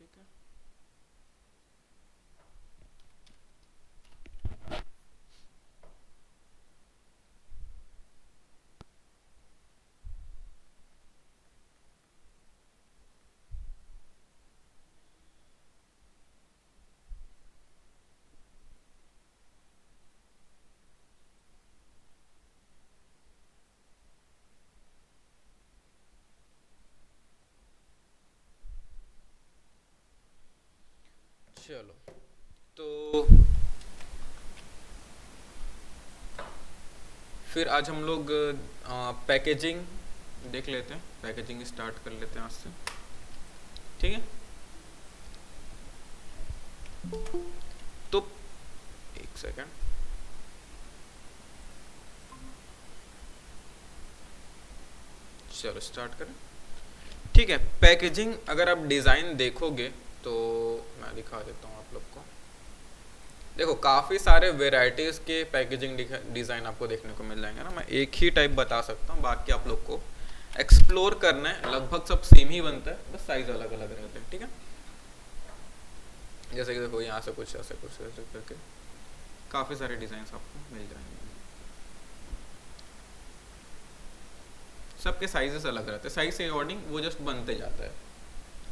ठीक है। चलो, तो फिर आज हम लोग पैकेजिंग देख लेते हैं। पैकेजिंग स्टार्ट कर लेते हैं आज से, ठीक है। तो एक सेकेंड, चलो स्टार्ट करें। ठीक है, पैकेजिंग अगर आप डिज़ाइन देखोगे तो मैं दिखा देता हूँ आप लोग को। देखो, काफ़ी सारे वेराइटीज़ के पैकेजिंग डिज़ाइन आपको देखने को मिल जाएंगे ना। मैं एक ही टाइप बता सकता हूँ, बाकी आप लोग को एक्सप्लोर करना है। लगभग सब सेम ही बनता है, बस साइज अलग अलग रहते हैं, ठीक है। जैसे कि देखो, यहाँ से कुछ ऐसे करके काफ़ी सारे डिज़ाइन आपको मिल जाएंगे। सबके साइजेस अलग रहते हैं, साइज के अकॉर्डिंग वो जस्ट बनते जाता है।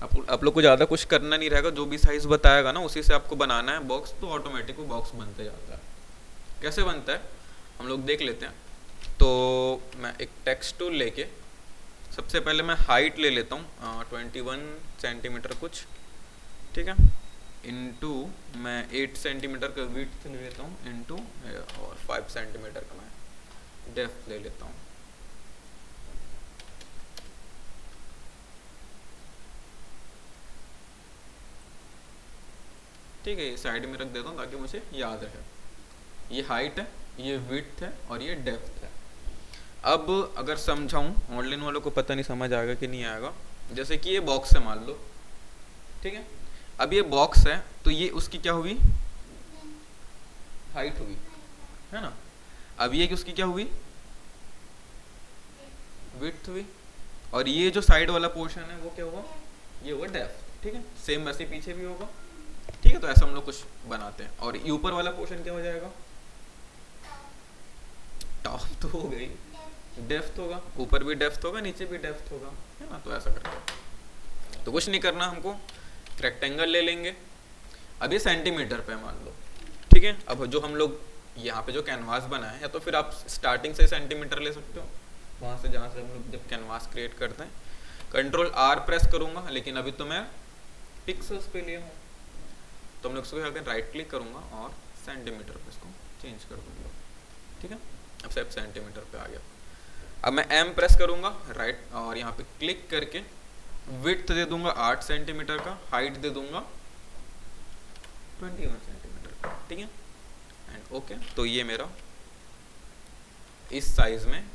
आप लोग को ज़्यादा कुछ करना नहीं रहेगा, जो भी साइज़ बताएगा ना उसी से आपको बनाना है बॉक्स, तो ऑटोमेटिक वो बॉक्स बनते जाता है। कैसे बनता है हम लोग देख लेते हैं। तो मैं एक टेक्स्ट टूल लेके सबसे पहले मैं हाइट ले लेता हूँ 21 सेंटीमीटर कुछ, ठीक है। इनटू मैं 8 सेंटीमीटर का विड्थ ले लेता हूँ, इनटू और 5 सेंटीमीटर का मैं डेप्थ ले लेता हूँ। ठीक है, ये साइड में रख देता हूँ ताकि मुझे याद रहे। ये हाइट है, ये विड्थ है और ये डेप्थ है। अब अगर समझाऊँ, ऑनलाइन वालों को पता नहीं समझ आएगा कि नहीं आएगा। जैसे कि ये बॉक्स है मान लो, ठीक है। अब ये बॉक्स है तो ये उसकी क्या हुई, हाइट हुई, है ना। अब ये उसकी क्या हुई, विड्थ हुई। और ये जो साइड वाला पोर्शन है वो क्या हुआ, ये हुआ डेप्थ, ठीक है। सेम वैसे पीछे भी होगा, ठीक है। तो ऐसा हम लोग कुछ बनाते हैं। और ऊपर वाला पोर्शन क्या हो जाएगा, टॉप तो हो गई, डेप्थ होगा। ऊपर भी डेप्थ होगा, नीचे भी डेप्थ होगा, है ना। तो ऐसा करके तो कुछ नहीं करना हमको, रेक्टेंगल ले लेंगे। अब ये सेंटीमीटर पे मान लो, ठीक है। अब जो हम लोग यहाँ पे जो कैनवास बनाए हैं, तो फिर आप स्टार्टिंग से सेंटीमीटर ले सकते हो, वहाँ से जहाँ से हम लोग जब कैनवास क्रिएट करते हैं। कंट्रोल आर प्रेस करूँगा, लेकिन अभी तो मैं पिक्सल्स पे लिया हूँ, तो हम लोग इसको क्या करें, राइट क्लिक करूँगा और सेंटीमीटर पे इसको चेंज कर दूँगा, ठीक है। अब सिर्फ सेंटीमीटर पे आ गया। अब मैं एम प्रेस करूँगा राइट, और यहाँ पे क्लिक करके विड्थ दे दूंगा 8 सेंटीमीटर का, हाइट दे दूंगा 21 सेंटीमीटर का, ठीक है। एंड ओके, तो ये मेरा इस साइज में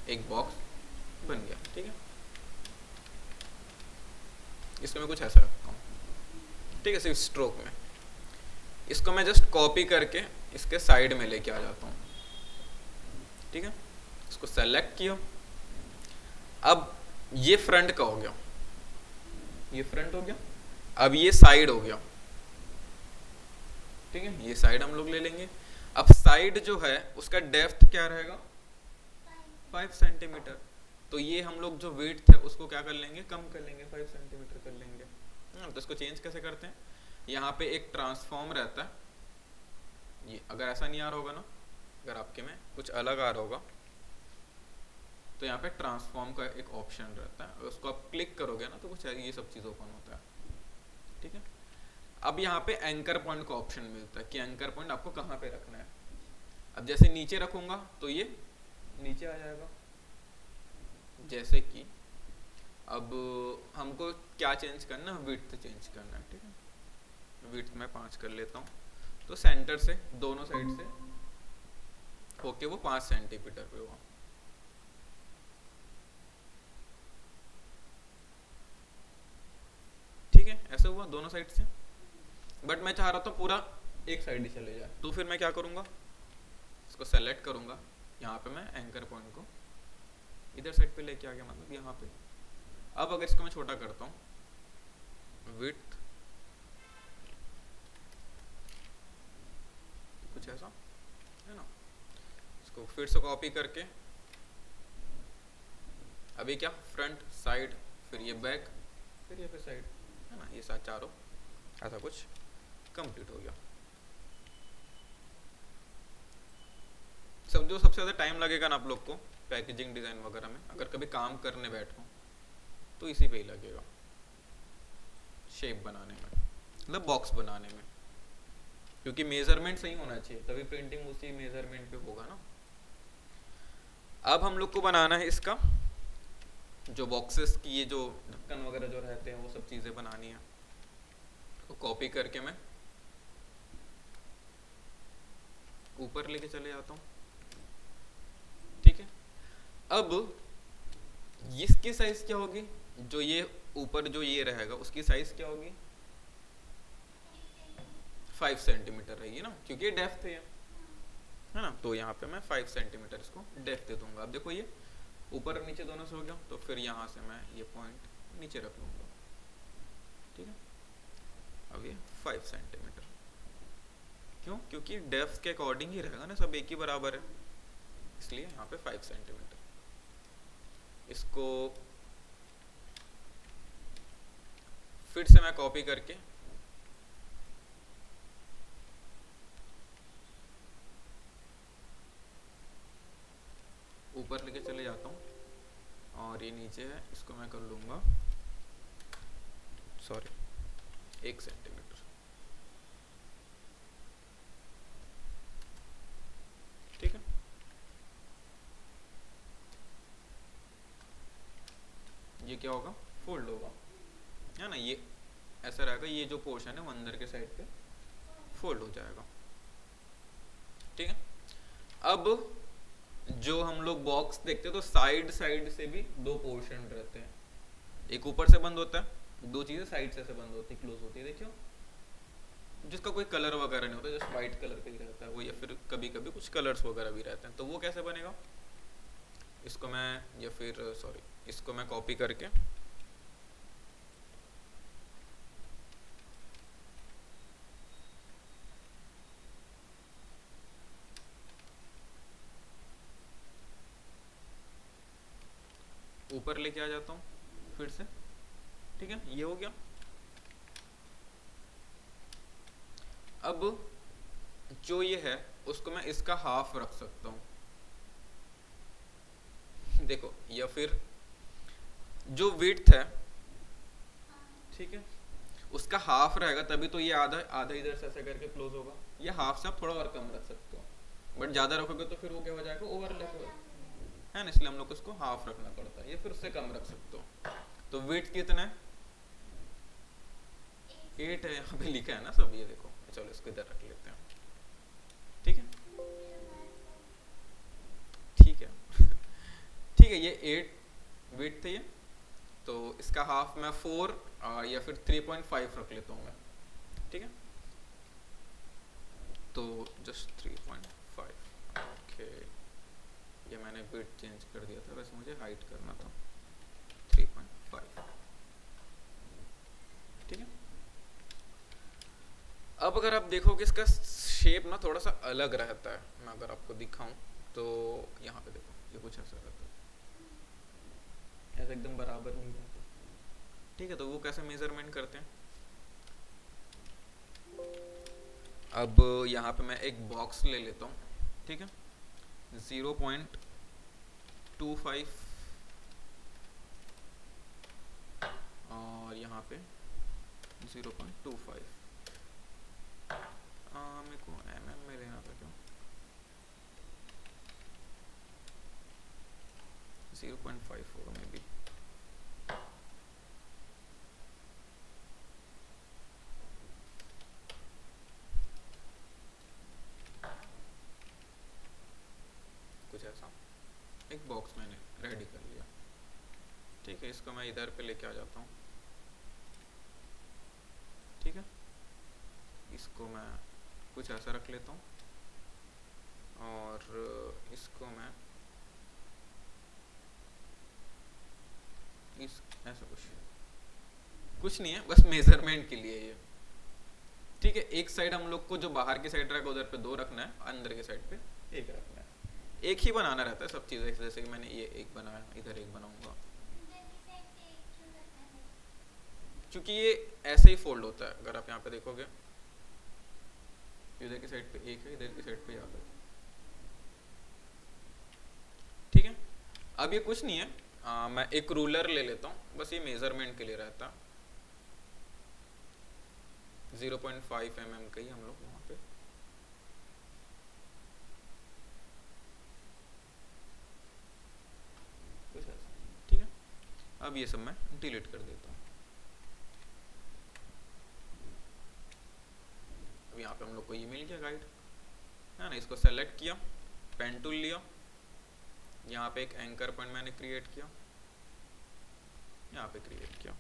एक बॉक्स बन गया, ठीक है। इसको मैं कुछ ऐसा रखता हूँ, ठीक है, सिर्फ स्ट्रोक में। इसको मैं जस्ट कॉपी करके इसके साइड में लेके आ जाता हूँ, ठीक है। इसको सेलेक्ट किया। अब ये फ्रंट का हो गया, ये फ्रंट हो गया। अब ये साइड हो गया, ठीक है। ये साइड हम लोग ले लेंगे। अब साइड जो है उसका डेप्थ क्या रहेगा, 5 सेंटीमीटर। तो ये हम लोग जो विड्थ है उसको क्या कर लेंगे, कम कर लेंगे, 5 सेंटीमीटर कर लेंगे। तो इसको चेंज कैसे करते हैं, यहाँ पे एक ट्रांसफॉर्म रहता है। ये अगर ऐसा नहीं आ रहा होगा ना, अगर आपके में कुछ अलग आ रहा होगा, तो यहाँ पे ट्रांसफॉर्म का एक ऑप्शन रहता है, उसको आप क्लिक करोगे ना तो कुछ ये सब चीज़ ओपन होता है, ठीक है। अब यहाँ पे एंकर पॉइंट का ऑप्शन मिलता है कि एंकर पॉइंट आपको कहाँ पे रखना है। अब जैसे नीचे रखूंगा तो ये नीचे आ जाएगा। जैसे कि अब हमको क्या चेंज करना है, विड्थ चेंज करना है, ठीक है। विड्थ मैं 5 कर लेता हूँ, तो सेंटर से दोनों साइड से होके वो 5 सेंटीमीटर पे हुआ, ठीक है। ऐसा हुआ दोनों साइड से। बट मैं चाह रहा था पूरा एक साइड ही चले जाए, तो फिर मैं क्या करूँगा, इसको सेलेक्ट करूँगा, यहाँ पे मैं एंकर पॉइंट को इधर साइड पे लेके आ गया, मतलब यहाँ पे। अब अगर इसको मैं छोटा करता हूँ, विड्थ कुछ ऐसा है ना। इसको फिर से कॉपी करके अभी क्या फ्रंट साइड, फिर ये बैक, फिर ये पे साइड, है ना, ये साथ चारों ऐसा कुछ कंप्लीट हो गया। सब जो सबसे ज़्यादा टाइम लगेगा ना आप लोग को पैकेजिंग डिज़ाइन वगैरह में, अगर कभी काम करने बैठो तो इसी पे ही लगेगा, शेप बनाने में, मतलब बॉक्स बनाने में, क्योंकि मेजरमेंट सही होना चाहिए तभी प्रिंटिंग उसी मेजरमेंट पे होगा ना। अब हम लोग को बनाना है इसका जो बॉक्सेस की ये जो ढक्कन वगैरह जो रहते हैं वो सब चीज़ें बनानी है। तो कॉपी करके मैं ऊपर लेके चले जाता हूँ, ठीक है। अब इसकी साइज क्या होगी, जो ये ऊपर जो ये रहेगा उसकी साइज क्या होगी, 5 सेंटीमीटर रहेगी ना, क्योंकि ये डेप्थ है ना। तो यहाँ पे मैं 5 सेंटीमीटर इसको डेप्थ दे दूंगा। अब देखो ये ऊपर और नीचे दोनों से हो गया, तो फिर यहाँ से मैं ये पॉइंट नीचे रख लूंगा, ठीक है। अब ये 5 सेंटीमीटर, क्यों, क्योंकि डेप्थ के अकॉर्डिंग ही रहेगा ना, सब एक ही बराबर है, इसलिए यहाँ पे 5 सेंटीमीटर। इसको फिर से मैं कॉपी करके ऊपर लेके चले जाता हूँ, और ये नीचे है इसको मैं कर लूँगा, सॉरी 1 सेंटीमीटर, ठीक है। ये क्या होगा, फोल्ड होगा, है ना, ये ऐसा रहेगा, ये जो पोर्शन है वो अंदर के साइड पे फोल्ड हो जाएगा, ठीक है। अब जो हम लोग बॉक्स देखते हैं तो साइड साइड से भी दो पोर्शन रहते हैं, एक ऊपर से बंद होता है, दो चीजें साइड से बंद होती है, क्लोज होती है, देखियो, जिसका कोई कलर वगैरह नहीं होता, जस्ट व्हाइट कलर का ही रहता है वो, या फिर कभी कभी कुछ कलर्स वगैरह भी रहते हैं। तो वो कैसे बनेगा, इसको मैं, या फिर सॉरी इसको मैं कॉपी करके ऊपर लेके आ जाता हूँ फिर से, ठीक है, ये हो गया। अब जो ये है उसको मैं इसका हाफ रख सकता हूँ, देखो, या फिर जो विड्थ है, ठीक है, उसका हाफ रहेगा, तभी तो ये आधा आधा इधर से ऐसे करके क्लोज होगा। ये हाफ से आप थोड़ा और कम रख सकते हो, बट ज्यादा रखोगे तो फिर वो क्या हो जाएगा, ओवरलैप है ना, इसलिए हम लोग को इसको हाफ रखना पड़ता है, ये फिर उससे कम रख सकते हो। तो विड्थ कितना है, 8 है, यहाँ पे लिखा है ना सब, ये देखो, चलो इसको इधर रख लेते हैं, ठीक है, ठीक है ठीक है, ये 8 विड्थ है ये, तो इसका हाफ मैं 4 या फिर 3.5 रख लेता हूँ मैं, ठीक है। तो जस्ट 3.5, ओके, ये मैंने विड्थ चेंज कर दिया था, वैसे मुझे हाइट करना था 3.5, ठीक है। अब अगर आप देखोगे इसका शेप ना थोड़ा सा अलग रहता है, मैं अगर आपको दिखाऊं तो यहाँ पे देखो, ये कुछ ऐसा रहता है, ऐसा एकदम बराबर नहीं रहता, ठीक है। तो वो कैसे मेजरमेंट करते हैं, अब यहाँ पे मैं एक बॉक्स ले लेता हूँ, ठीक है, 0.25 और यहाँ पे 0.25, मेरे को mm में लेना था क्यों, 0.5 होगा मे बी, कुछ ऐसा एक बॉक्स मैंने रेडी कर लिया, ठीक है। इसको मैं इधर पे लेके आ जाता हूँ, ठीक है, इसको मैं कुछ ऐसा रख लेता हूँ, और इसको मैं इस ऐसा कुछ नहीं है, बस मेजरमेंट के लिए ये, ठीक है, एक साइड हम लोग को जो बाहर की साइड रखा उधर पे 2 रखना है, अंदर की साइड पे 1 रखना है। एक ही बनाना रहता है सब चीज़ें, जैसे कि मैंने ये 1 बनाया, इधर 1 बनाऊंगा, क्योंकि ये ऐसे ही फोल्ड होता है। अगर आप यहाँ पे देखोगे, इधर की साइड पे 1 है, इधर की साइड पे यहाँ पे। ठीक है, अब ये कुछ नहीं है, मैं एक रूलर ले लेता हूँ, बस ये मेजरमेंट के लिए रहता। 0.5 mm का ही हम लोग वहाँ पे कुछ ऐसा। ठीक है, अब ये सब मैं डिलीट कर देता हूँ। अब यहाँ पे हम लोग को ये मिल गया गाइड, है ना। इसको सेलेक्ट किया, पेन टूल लिया, यहाँ पे एक एंकर पॉइंट मैंने क्रिएट किया, यहाँ पे क्रिएट किया।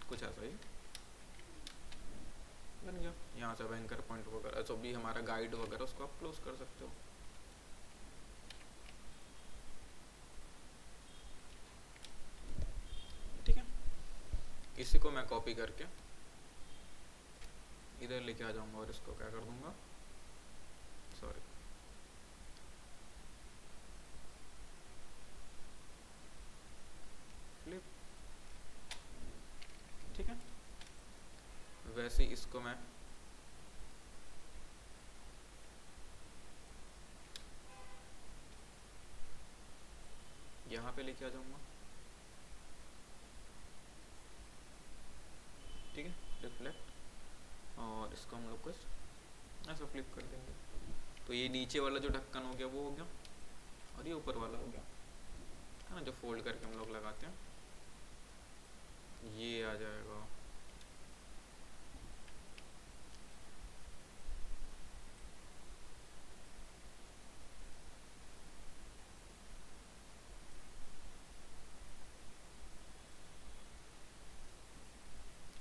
कुछ ऐसा ही बन गया। यहाँ से एंकर पॉइंट वगैरह जो भी हमारा गाइड वगैरह उसको आप क्लोज कर सकते हो। ठीक है, इसी को मैं कॉपी करके इधर लेके आ जाऊंगा और इसको क्या कर दूंगा, सॉरी, फ्लिप। ठीक है, वैसे इसको मैं यहाँ पे लेके आ जाऊंगा। ठीक है, रिफ्लेक्ट, और इसको हम लोग कुछ ऐसा फ्लिप कर देंगे, तो ये नीचे वाला जो ढक्कन हो गया वो हो गया, और ये ऊपर वाला हो गया, है ना, जो फोल्ड करके हम लोग लगाते हैं, ये आ जाएगा।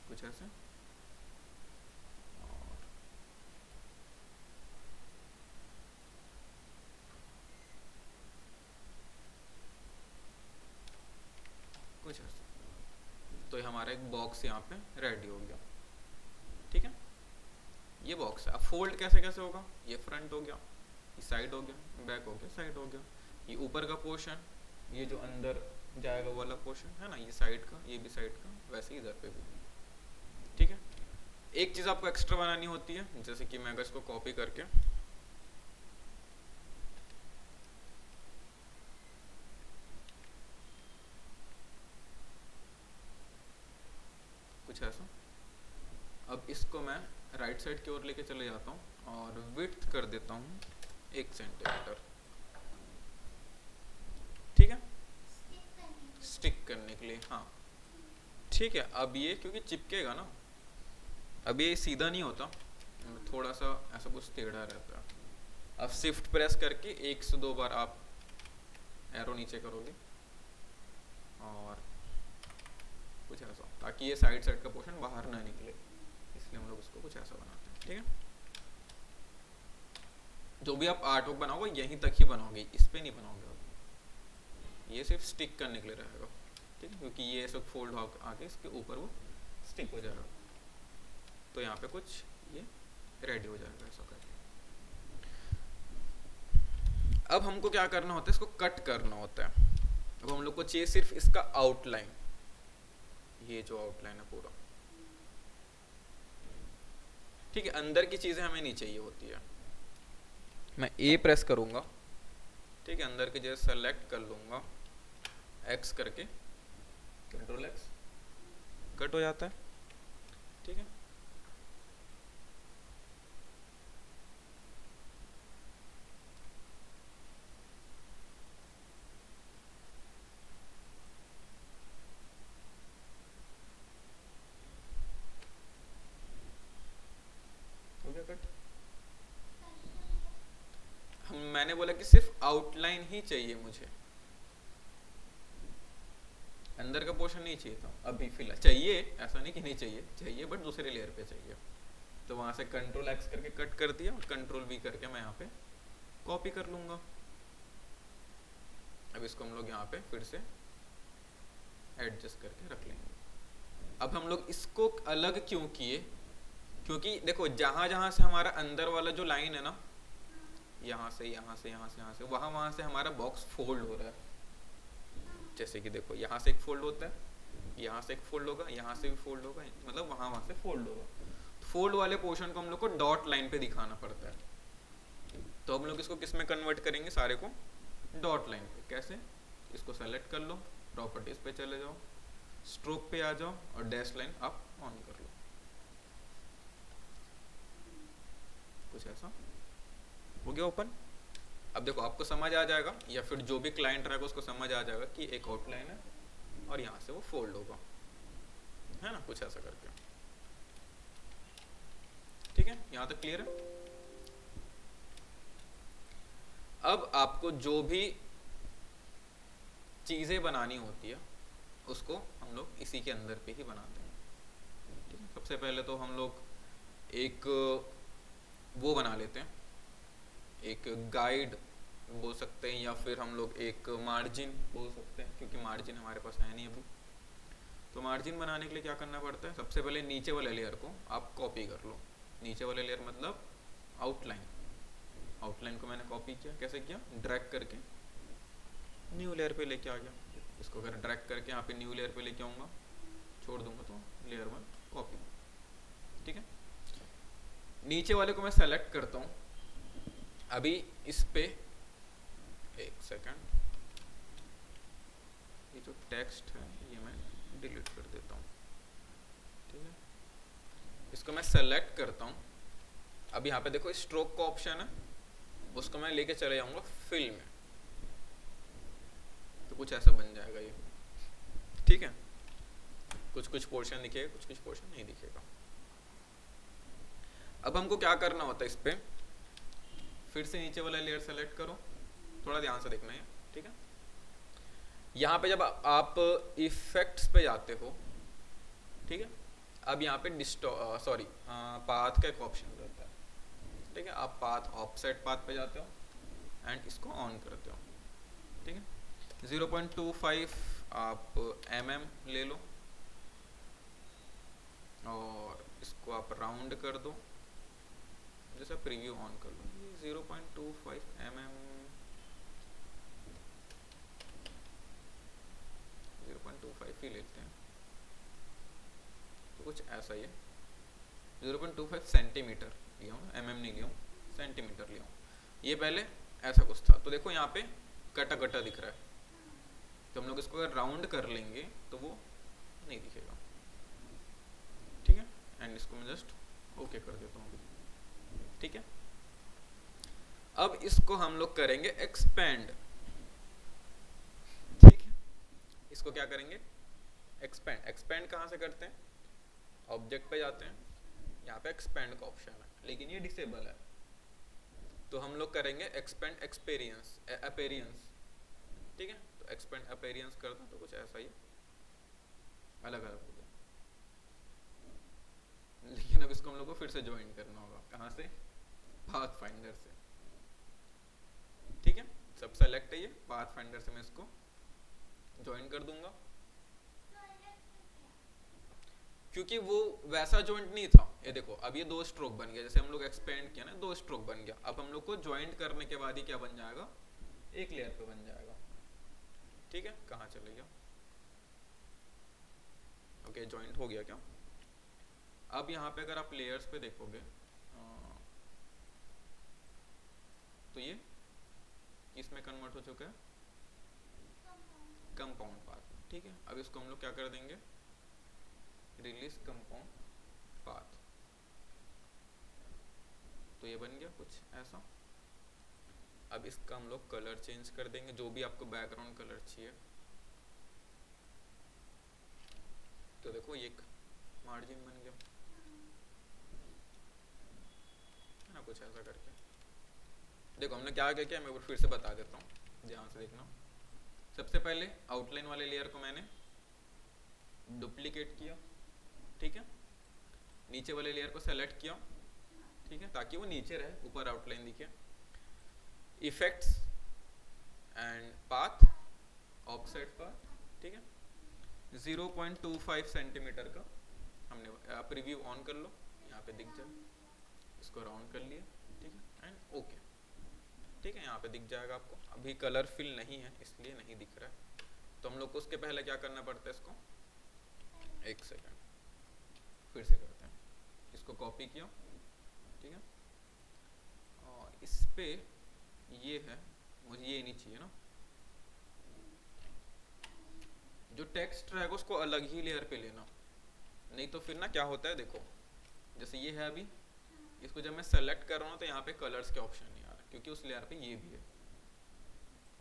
कुछ ऐसे, और कुछ ऐसे, तो ये हमारा एक बॉक्स यहाँ पे रेडी हो गया। ठीक है, ये बॉक्स है। अब फोल्ड कैसे कैसे होगा, ये फ्रंट हो गया, ये साइड हो गया, बैक हो गया, साइड हो गया, ये ऊपर का पोर्शन, ये जो अंदर जाएगा वाला पोर्शन, है ना, ये साइड का, ये भी साइड का, वैसे ही इधर पे भी। ठीक है, एक चीज़ आपको एक्स्ट्रा बनानी होती है, जैसे कि मैं अगर इसको कॉपी करके कुछ ऐसा, अब इसको मैं राइट साइड की ओर लेके चले जाता हूँ और विड्थ कर देता हूँ 1 सेंटीमीटर। ठीक है, स्टिक करने के लिए, हाँ। ठीक है, अब ये क्योंकि चिपकेगा ना, अब ये सीधा नहीं होता, थोड़ा सा ऐसा कुछ टेढ़ा रहता है। अब शिफ्ट प्रेस करके 1 से 2 बार आप एरो नीचे करोगे, और कुछ ऐसा, ताकि ये साइड साइड का पोर्शन बाहर ना निकले, इसलिए हम लोग इसको कुछ ऐसा बनाते हैं। ठीक है, जो भी आप आर्ट वर्क बनाओगे यहीं तक ही बनाओगे, इस पे नहीं बनाओगे आप, ये सिर्फ स्टिक करने के लिए रहेगा। ठीक है, क्योंकि ये सब फोल्ड हो आके इसके ऊपर वो स्टिक हो जाएगा, तो यहाँ पे कुछ ये रेडी हो जाएगा ऐसा करके। अब हमको क्या करना होता है, इसको कट करना होता है। अब हम लोग को चाहिए सिर्फ इसका आउटलाइन, ये जो आउटलाइन है पूरा। ठीक है, अंदर की चीजें हमें नहीं चाहिए होती है। मैं ए प्रेस करूंगा, ठीक है, अंदर की जगह सेलेक्ट कर लूंगा, एक्स करके, कंट्रोल एक्स, कट हो जाता है। ठीक है, हो गया कट। मैंने बोला कि सिर्फ आउटलाइन ही चाहिए मुझे, अंदर का पोर्शन नहीं चाहिए था अभी फिलहाल। चाहिए, ऐसा नहीं कि नहीं चाहिए, चाहिए, बट दूसरे लेयर पे चाहिए। तो वहां से कंट्रोल एक्स करके कट कर दिया और कंट्रोल वी करके मैं यहाँ पे कॉपी कर लूंगा। अब इसको हम लोग यहाँ पे फिर से एडजस्ट करके रख लेंगे। अब हम लोग इसको अलग क्यों किए, क्योंकि देखो जहां जहां से हमारा अंदर वाला जो लाइन है ना, यहाँ से यहाँ से यहाँ से यहाँ से वहां से हमारा बॉक्स फोल्ड हो रहा है। जैसे कि देखो यहाँ से एक फोल्ड होता है, यहाँ से एक फोल्ड होगा, यहाँ से भी फोल्ड होगा, मतलब वहां से फोल्ड होगा। फोल्ड वाले पोर्शन को हम लोग को डॉट लाइन पे दिखाना पड़ता है। तो हम लोग इसको किस में कन्वर्ट करेंगे, सारे को डॉट लाइन पे। कैसे, इसको सेलेक्ट कर लो, प्रॉपर्टीज पे चले जाओ, स्ट्रोक पे आ जाओ और डैश लाइन आप ऑन कर लो। कुछ ऐसा हो गया ओपन। अब देखो आपको समझ आ जाएगा, या फिर जो भी क्लाइंट रहेगा उसको समझ आ जाएगा कि एक आउटलाइन है और यहाँ से वो फोल्ड होगा, है ना, कुछ ऐसा करके। ठीक है, यहाँ तक क्लियर है। अब आपको जो भी चीजें बनानी होती है उसको हम लोग इसी के अंदर पे ही बनाते हैं। ठीक है, सबसे पहले तो हम लोग एक वो बना लेते हैं, एक गाइड बोल सकते हैं, या फिर हम लोग एक मार्जिन बोल सकते हैं, क्योंकि मार्जिन हमारे पास है नहीं अभी। तो मार्जिन बनाने के लिए क्या करना पड़ता है, सबसे पहले नीचे वाले लेयर को आप कॉपी कर लो। नीचे वाले लेयर मतलब आउटलाइन। आउटलाइन को मैंने कॉपी किया, कैसे किया, ड्रैग करके न्यू लेयर पे लेके आ गया। इसको अगर ड्रैग करके यहाँ पे न्यू लेयर पे लेके आऊँगा, छोड़ दूंगा तो लेयर 1 कॉपी। ठीक है, नीचे वाले को मैं सेलेक्ट करता हूँ। अभी इस पे एक सेकंड, ये जो टेक्स्ट है ये मैं डिलीट कर देता हूँ। ठीक है, इसको मैं सेलेक्ट करता हूँ। अब यहाँ पे देखो स्ट्रोक का ऑप्शन है, उसको मैं लेके चले जाऊंगा फिल में, तो कुछ ऐसा बन जाएगा ये। ठीक है, कुछ कुछ पोर्शन दिखेगा, कुछ कुछ पोर्शन नहीं दिखेगा। अब हमको क्या करना होता है, इस पे फिर से नीचे वाला लेयर सेलेक्ट करो, थोड़ा ध्यान से देखना है। ठीक है, यहाँ पे जब आप इफेक्ट्स पे जाते हो, ठीक है, अब यहाँ पे पाथ का एक ऑप्शन रहता है। ठीक है, आप पाथ ऑफसेट पाथ पे जाते हो एंड इसको ऑन करते हो। ठीक है, 0.25 आप mm ले लो और इसको आप राउंड कर दो, जैसा प्रीव्यू ऑन कर लो। 0.25 mm 0.25 ही लेते हैं, तो कुछ ऐसा ही है। 0.25 सेंटीमीटर लिया हूँ, mm नहीं लिया हूँ, सेंटीमीटर लिया हूँ। ये पहले ऐसा कुछ था, तो देखो यहाँ पे कटा कटा दिख रहा है, तो हम लोग इसको अगर राउंड कर लेंगे तो वो नहीं दिखेगा। ठीक है, एंड इसको मैं जस्ट ओके कर देता हूँ। ठीक है, अब इसको हम लोग करेंगे एक्सपेंड। ठीक है, इसको क्या करेंगे, एक्सपेंड। एक्सपेंड कहाँ से करते हैं, ऑब्जेक्ट पे जाते हैं, यहाँ पे एक्सपेंड का ऑप्शन है, लेकिन ये डिसेबल है, तो हम लोग करेंगे एक्सपेंड अपीयरेंस। ठीक है, तो एक्सपेंड अपीयरेंस करते हैं, तो कुछ ऐसा ही अलग अलग हो गया। लेकिन अब इसको हम लोग को फिर से ज्वाइन करना होगा, कहाँ से, पाथ फाइंडर से। ठीक है, सब सेलेक्ट है ये, पाथ फाइंडर से मैं इसको ज्वाइन कर दूंगा, क्योंकि वो वैसा जॉइंट नहीं था। ये देखो अब ये 2 स्ट्रोक बन गया, जैसे हम लोग एक्सपेंड किया ना, 2 स्ट्रोक बन गया। अब हम लोग को ज्वाइंट करने के बाद ही क्या बन जाएगा, एक लेयर पे बन जाएगा। ठीक है, कहाँ चले गया, ओके ज्वाइंट हो गया क्या। अब यहाँ पे अगर आप लेयर्स पे देखोगे तो ये किसमें कन्वर्ट हो चुका है, कंपाउंड पाथ। ठीक है, अब इसको हम लोग क्या कर देंगे, रिलीज कंपाउंड पाथ, तो ये बन गया कुछ ऐसा। अब इसका हम लोग कलर चेंज कर देंगे, जो भी आपको बैकग्राउंड कलर चाहिए। तो देखो ये एक मार्जिन बन गया है ना, कुछ ऐसा करके। देखो हमने क्या किया, मैं फिर से बता देता हूँ, ध्यान से देखना। सबसे पहले आउटलाइन वाले लेयर को मैंने डुप्लीकेट किया। ठीक है, नीचे वाले लेयर को सेलेक्ट किया ठीक है, ताकि वो नीचे रहे, ऊपर आउटलाइन दिखे। Effects and path, offset path, ठीक है, 0.25 सेंटीमीटर का हमने प्रीव्यू ऑन कर लो, यहाँ पे दिख जाए, इसको राउंड कर लिया, ठीक है, एंड ओके, ठीक है, यहाँ पे दिख जाएगा आपको। अभी कलर फिल नहीं है इसलिए नहीं दिख रहा है, तो हम लोग को उसके पहले क्या करना पड़ता है, इसको एक सेकेंड फिर से करते हैं। इसको कॉपी किया, ठीक है, और इस पे ये है, मुझे ये नहीं चाहिए ना, जो टेक्स्ट रहेगा उसको अलग ही लेयर पे लेना, नहीं तो फिर ना क्या होता है, देखो जैसे ये है अभी, इसको जब मैं सेलेक्ट कर रहा हूँ तो यहाँ पे कलर्स के ऑप्शन नहीं आ रहा, क्योंकि उस लेयर पे ये भी है।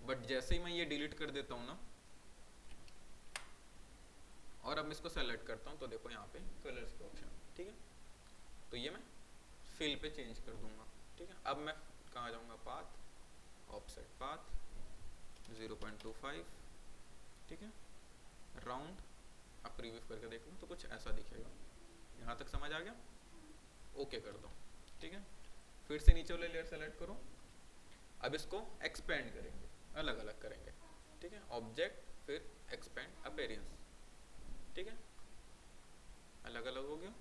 बट जैसे ही मैं ये डिलीट कर देता हूँ ना, और अब मैं इसको सेलेक्ट करता हूँ तो देखो यहाँ पे कलर्स के ऑप्शन, ठीक है, तो ये मैं फिल पे चेंज कर दूंगा, ठीक है। अब मैं कहाँ जाऊँगा, पाथ, ऑफसेट पाथ 0.25, ठीक है, राउंड। अब प्रीव्यू करके देख लो तो कुछ ऐसा दिखेगा। यहाँ तक समझ आ गया? ओके कर दो, ठीक है। फिर से नीचे वाले लेयर सेलेक्ट करो, अब इसको एक्सपेंड करेंगे, अलग अलग करेंगे, ठीक है, ऑब्जेक्ट फिर एक्सपेंड अपीयरेंस, ठीक है, अलग अलग हो गया।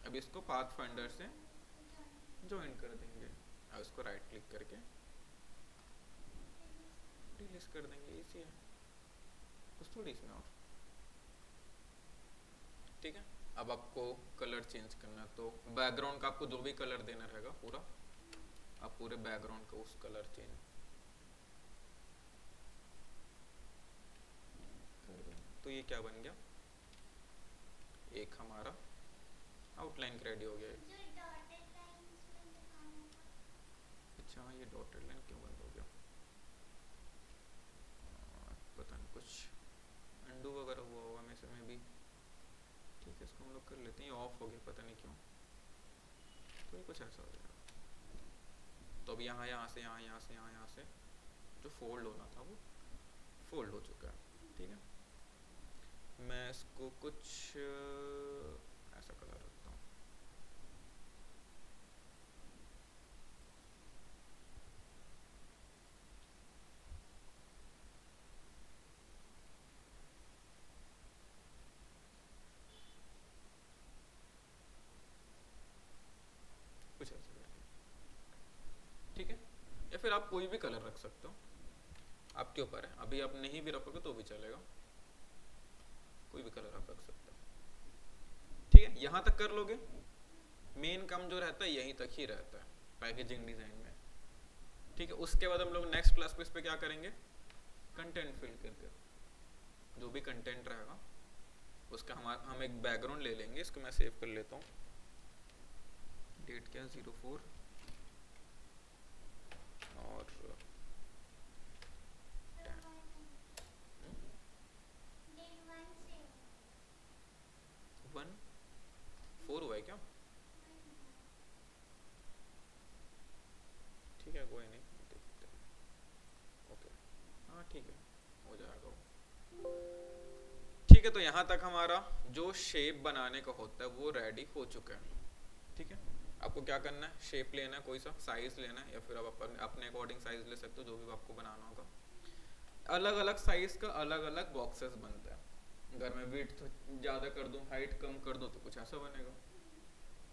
अब इसको पाथ फाइंडर से ज्वाइन कर देंगे, अब इसको राइट क्लिक करके रिलीज कर देंगे, इजी है, कुछ थोड़ी इसमें और, ठीक है। अब आपको कलर चेंज करना है तो बैकग्राउंड का आपको जो भी कलर देना रहेगा पूरा, आप पूरे बैकग्राउंड का उस कलर चेंज कर दें। तो ये क्या बन गया, एक हमारा आउटलाइन रेडी हो गया। अच्छा ये डॉटेड लाइन क्यों बंद हो गया, पता नहीं, कुछ अंडू वगैरह हुआ होगा में से में भी, ठीक है, इसको हम लोग कर लेते हैं। ये ऑफ हो गया पता नहीं क्यों, तो ये कुछ ऐसा हो जाएगा। तो अब यहाँ से यहाँ से जो फोल्ड होना था वो फोल्ड हो चुका है, ठीक है। मैं इसको कुछ ऐसा कलर रखता हूँ, कुछ ऐसा, ठीक है, या फिर आप कोई भी कलर रख सकते हो, आपके ऊपर है। अभी आप नहीं भी रखोगे तो भी चलेगा, कोई भी कलर आप रख सकते हो, ठीक है। यहाँ तक कर लोगे, मेन काम जो रहता है यहीं तक ही रहता है पैकेजिंग डिजाइन में, ठीक है। उसके बाद हम लोग नेक्स्ट क्लास पे इस पे क्या करेंगे, कंटेंट फिल करके, जो भी कंटेंट रहेगा उसका हम एक बैकग्राउंड ले लेंगे। इसको मैं सेव कर लेता हूँ, डेट क्या 04 और 1/4 हुआ है क्या, ठीक है, कोई नहीं, देखते हैं, ओके, हाँ ठीक है, हो जाएगा वो, ठीक है। तो यहाँ तक हमारा जो शेप बनाने का होता है वो रेडी हो चुका है, ठीक है। आपको क्या करना है, शेप लेना है, कोई सा साइज लेना है, या फिर आप अपने अकॉर्डिंग साइज ले सकते हो, जो भी आपको बनाना होगा। अलग अलग साइज का अलग अलग बॉक्सेस बनता है। अगर मैं विड्थ ज़्यादा कर दूं, हाइट कम कर दूं, तो कुछ ऐसा बनेगा,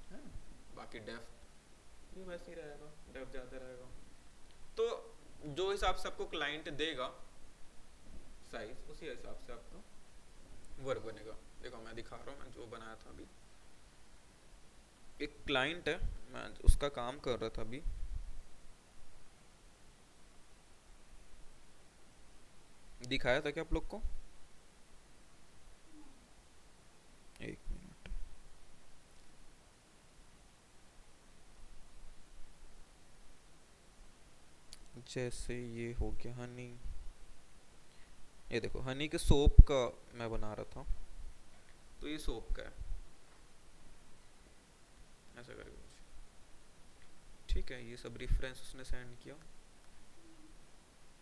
है ना। बाकी डेप्थ भी वैसे ही रहेगा, डेप्थ ज़्यादा रहेगा, तो जो हिसाब से आपको क्लाइंट देगा साइज, उसी हिसाब से आपका वर्क बनेगा। देखो मैं दिखा रहा हूँ, मैं जो बनाया था अभी, एक क्लाइंट है, मैं उसका काम कर रहा था अभी, दिखाया था क्या आप लोग को, एक मिनट, जैसे ये हो गया हनी, ये देखो हनी के सोप का मैं बना रहा था, तो ये सोप का है, ऐसा करके कुछ, ठीक है। ये सब रेफरेंस उसने सेंड किया,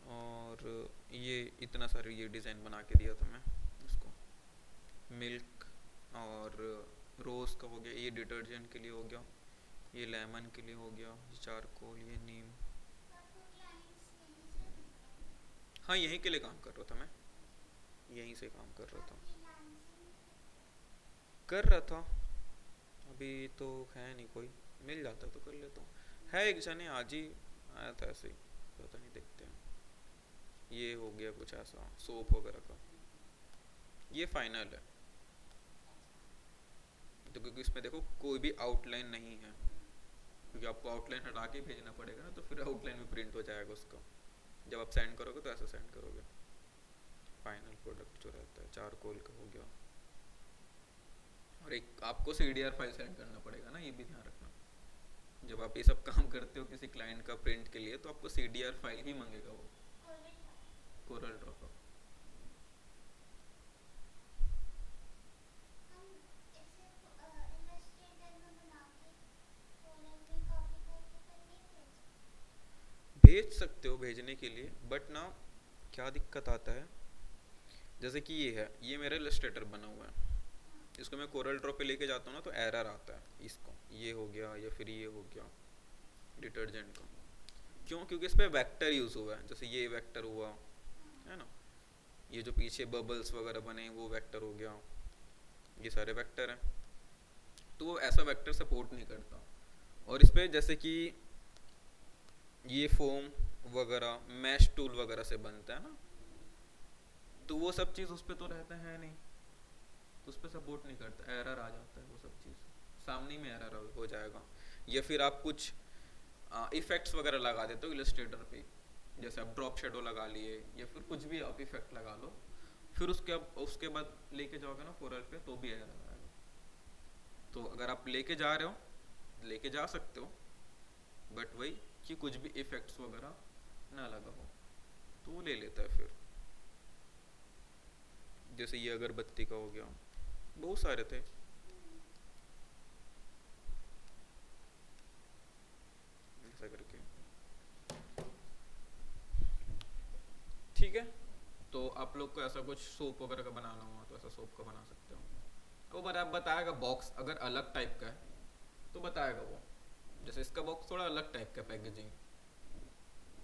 और ये इतना सारे ये डिज़ाइन बना के दिया था मैं उसको। मिल्क और रोज़ का हो गया, ये डिटर्जेंट के लिए हो गया, ये लेमन के लिए हो गया, ये चारकोल, ये नीम। हाँ यहीं के लिए काम कर रहा था मैं, यहीं से काम कर रहा था, कर रहा था। अभी तो है नहीं कोई, मिल जाता तो कर लेता हूँ। है एक जने आज ही आया था ऐसे ही, पता नहीं, देखते हैं। ये हो गया कुछ ऐसा सोप वगैरह का, ये फाइनल है। तो क्योंकि इसमें देखो कोई भी आउटलाइन नहीं है, क्योंकि आपको आउटलाइन हटा के भेजना पड़ेगा ना, तो फिर आउटलाइन में प्रिंट हो जाएगा उसका। जब आप सेंड करोगे तो ऐसा सेंड करोगे। फाइनल प्रोडक्ट जो रहता है चारकोल का हो गया। और एक आपको CDR फाइल सेंड करना पड़ेगा ना, ये भी ध्यान रखना। जब आप ये सब काम करते हो किसी क्लाइंट का प्रिंट के लिए, तो आपको CDR फाइल ही मांगेगा वो, कोरल ड्रॉ का। भेज सकते हो भेजने के लिए, बट ना क्या दिक्कत आता है, जैसे कि ये है, ये मेरा इलस्ट्रेटर बना हुआ है, इसको मैं कोरल ड्रॉ पे लेके जाता हूँ ना, तो एरर आता है इसको, ये हो गया या फिर ये हो गया डिटर्जेंट का। क्यों? क्योंकि इस पर वेक्टर यूज़ हुआ है, जैसे ये वेक्टर हुआ है ना, ये जो पीछे बबल्स वगैरह बने वो वेक्टर हो गया, ये सारे वेक्टर हैं, तो वो ऐसा वेक्टर सपोर्ट नहीं करता। और इस पर जैसे कि ये फोम वगैरह मैश टूल वगैरह से बनता है ना, तो वो सब चीज़ उस पर तो रहता है नहीं, तो उस पर सपोर्ट नहीं करता, एरर आ जाता है, वो सब चीज़ सामने में एरर हो जाएगा। या फिर आप कुछ इफेक्ट्स वगैरह लगा देते हो इलस्ट्रेटर पे, जैसे आप ड्रॉप शेडो लगा लिए या फिर कुछ भी आप इफेक्ट लगा लो, फिर उसके बाद लेके जाओगे ना कोरल पे, तो भी एरर आएगा। तो अगर आप लेके जा रहे हो, लेके जा सकते हो, बट वही कि कुछ भी इफेक्ट्स वगैरह ना लगा हो, तो वो ले लेता है फिर। जैसे ये अगरबत्ती का हो गया, बहुत सारे थे। ऐसा करके ठीक है। तो आप लोग को ऐसा कुछ सोप वगैरह का बनाना हुआ तो ऐसा सोप का बना सकते हो। वो बताएगा बॉक्स अगर अलग टाइप का है तो बताएगा वो, जैसे इसका बॉक्स थोड़ा अलग टाइप का पैकेजिंग,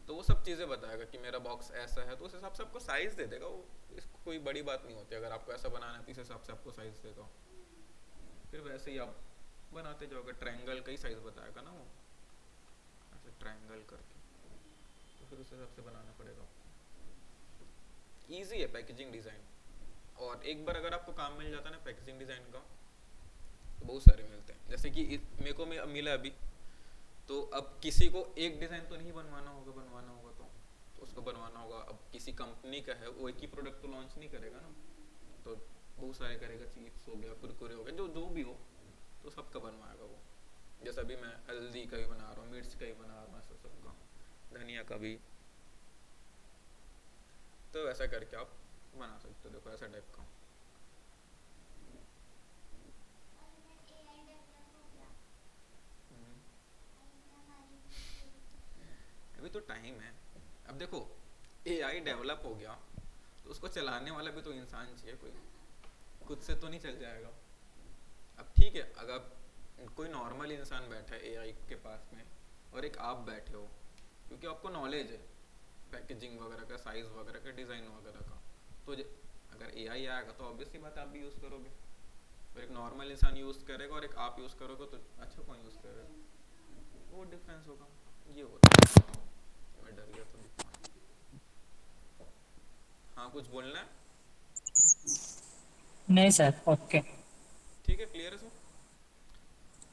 तो वो सब चीज़ें बताएगा कि मेरा बॉक्स ऐसा है, तो उस हिसाब से आपको साइज़ दे देगा वो। इसको कोई बड़ी बात नहीं होती, अगर आपको ऐसा बनाना है तो इस हिसाब से आपको साइज़ देगा, फिर वैसे ही आप बनाते जाओगे। ट्रायंगल का ही साइज़ बताएगा ना वो, ऐसे ट्रायंगल करके, तो फिर उस हिसाब से बनाना पड़ेगा। ईजी है पैकेजिंग डिज़ाइन, और एक बार अगर आपको काम मिल जाता है ना पैकेजिंग डिज़ाइन का, तो बहुत सारे मिलते हैं। जैसे कि मेरे को मिला अभी, तो अब किसी को एक डिज़ाइन तो नहीं बनवाना होगा, तो उसको बनवाना होगा। अब किसी कंपनी का है, वो एक ही प्रोडक्ट तो लॉन्च नहीं करेगा ना, तो बहुत सारे करेगा, चिप्स हो गया, कुरकुरे हो गए, जो जो भी हो, तो सबका बनवाएगा वो। जैसे अभी मैं हल्दी का भी बना रहा हूँ, मिर्च का भी बना रहा हूँ, ऐसा सबका, धनिया का भी, तो ऐसा करके आप बना सकते हो। देखो ऐसा टाइप का। अभी तो टाइम है। अब देखो AI डेवलप हो गया, तो उसको चलाने वाला भी तो इंसान चाहिए कोई, खुद से तो नहीं चल जाएगा। अब ठीक है, अगर कोई नॉर्मल इंसान बैठा है AI के पास में, और एक आप बैठे हो, क्योंकि आपको नॉलेज है पैकेजिंग वगैरह का, साइज वगैरह का, डिज़ाइन वगैरह का, तो अगर AI आएगा तो ऑब्वियसली बात आप भी यूज़ करोगे। और एक नॉर्मल इंसान यूज़ करेगा और एक आप यूज़ करोगे, तो अच्छा कौन यूज़ करेगा, वो डिफरेंस होगा। ये होता है। मैं डर गया तो दिखा। हाँ कुछ बोलना है? नहीं सर, ओके। ठीक है, क्लियर है सब?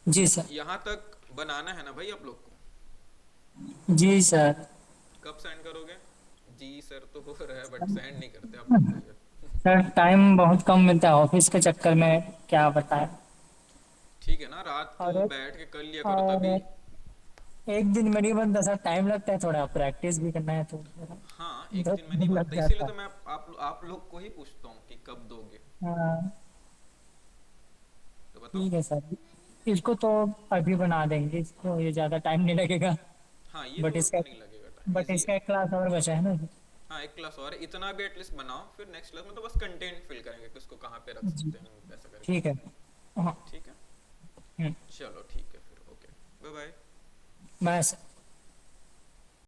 जी सर। यहाँ तक बनाना है ना भाई आप लोग को? जी सर। कब सेंड करोगे? जी सर तो हो रहा है, बट सेंड नहीं करते आप लोग तो यार। सर टाइम बहुत कम मिलता है ऑफिस के चक्कर में, क्या बताएं। ठीक है ना, रात को और बैठ के कर लिया करो और तभी। एक दिन में नहीं बनता सर, टाइम लगता है, थोड़ा प्रैक्टिस भी करना है तो हाँ एक दो दिन में नहीं दिन लग बनता, इसीलिए जाता तो है। मैं आप लोग को ही पूछता हूँ कि कब दोगे। हाँ तो बताओ। ठीक है सर, इसको तो अभी बना देंगे, इसको ये ज़्यादा टाइम नहीं लगेगा। हाँ ये बट तो इसका नहीं लगेगा, टाइम बट इजी है। इसका एक क्लास और बचा है ना। हाँ एक क्लास और है, इतना भी एटलीस्ट बनाओ, फिर नेक्स्ट क्लास में तो बस कंटेंट फिल करेंगे कि उसको कहाँ पे रख जी सकते हैं ऐसा करके। ठीक है। हाँ। ठीक है, हम्म। चलो ठीक है फिर, ओके। Bye bye. मैं